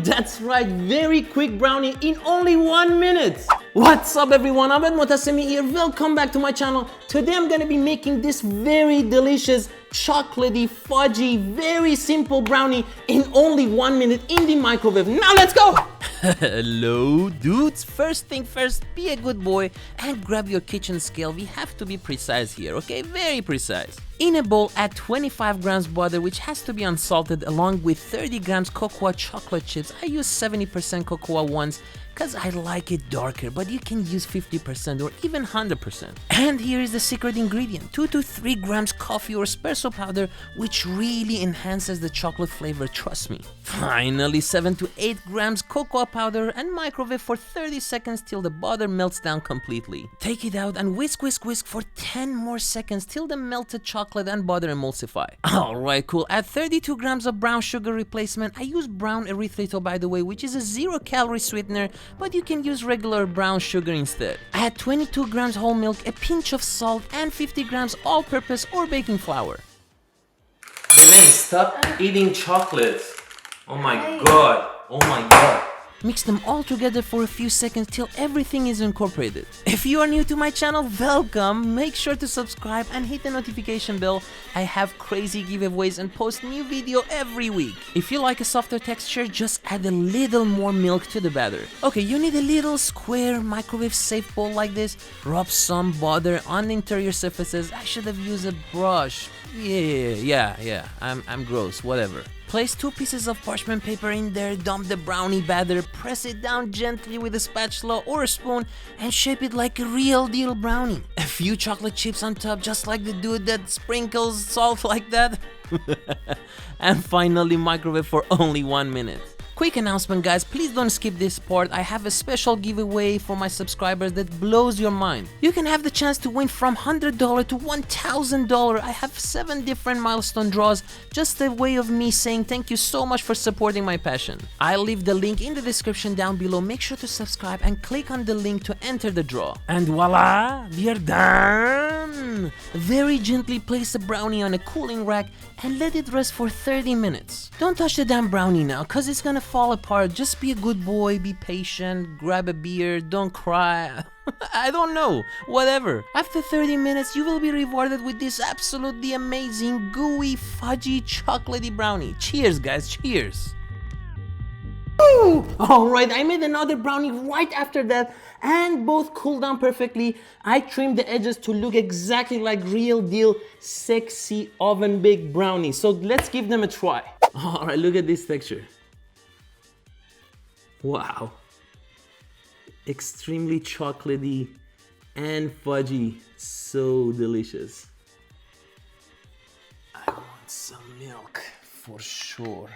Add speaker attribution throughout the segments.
Speaker 1: that's right, very quick brownie in only 1 minute. What's up everyone, Ahmed Motassemi here, welcome back to my channel. Today I'm gonna be making this very delicious, chocolatey, fudgy, very simple brownie in only 1 minute in the microwave. Now let's go!
Speaker 2: Hello dudes, first thing first, be a good boy and grab your kitchen scale. We have to be precise here, okay? Very precise. In a bowl, add 25 grams butter, which has to be unsalted, along with 30 grams cocoa chocolate chips. I use 70% cocoa ones because I like it darker, but you can use 50% or even 100%. And here is the secret ingredient, 2 to 3 grams coffee or espresso powder, which really enhances the chocolate flavor, trust me. Finally, 7 to 8 grams cocoa powder and microwave for 30 seconds till the butter melts down completely. Take it out and whisk for 10 more seconds till the melted chocolate and butter emulsify. Alright, cool. Add 32 grams of brown sugar replacement. I use brown erythritol, by the way, which is a 0-calorie sweetener, but you can use regular brown sugar instead. Add 22 grams whole milk, a pinch of salt, and 50 grams all-purpose or baking flour.
Speaker 1: Belen, stop eating chocolate. Oh my god. Oh my god.
Speaker 2: Mix them all together for a few seconds till everything is incorporated. If you are new to my channel, welcome! Make sure to subscribe and hit the notification bell. I have crazy giveaways and post new video every week. If you like a softer texture, just add a little more milk to the batter. Okay, you need a little square microwave safe bowl like this. Rub some butter on the interior surfaces. I should have used a brush. Yeah, I'm gross, whatever. Place 2 pieces of parchment paper in there, dump the brownie batter, press it down gently with a spatula or a spoon, and shape it like a real deal brownie. A few chocolate chips on top, just like the dude that sprinkles salt like that. And finally, microwave for only 1 minute. Quick announcement guys, please don't skip this part. I have a special giveaway for my subscribers that blows your mind. You can have the chance to win from $100 to $1,000. I have 7 different milestone draws, just a way of me saying thank you so much for supporting my passion. I'll leave the link in the description down below. Make sure to subscribe and click on the link to enter the draw. And voila, we are done! Very gently place the brownie on a cooling rack and let it rest for 30 minutes. Don't touch the damn brownie now, cause it's gonna fall apart. Just be a good boy, be patient, grab a beer, don't cry. I don't know, whatever. After 30 minutes, you will be rewarded with this absolutely amazing, gooey, fudgy, chocolatey brownie. Cheers guys, cheers.
Speaker 1: Alright, I made another brownie right after that and both cooled down perfectly. I trimmed the edges to look exactly like real deal sexy oven baked brownies. So let's give them a try. Alright, look at this texture. Wow. Extremely chocolatey and fudgy. So delicious. I want some milk for sure.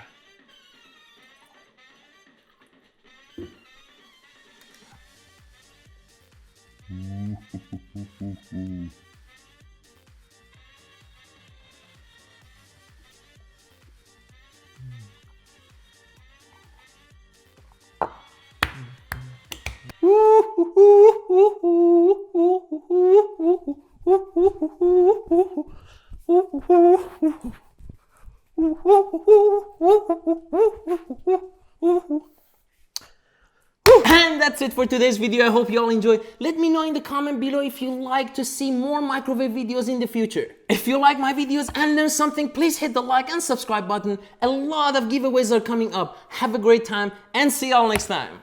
Speaker 1: And that's it for today's video. I hope you all enjoyed. Let me know in the comment below if you like to see more microwave videos in the future. If you like my videos and learn something, please hit the like and subscribe button. A lot of giveaways are coming up. Have a great time and see y'all next time.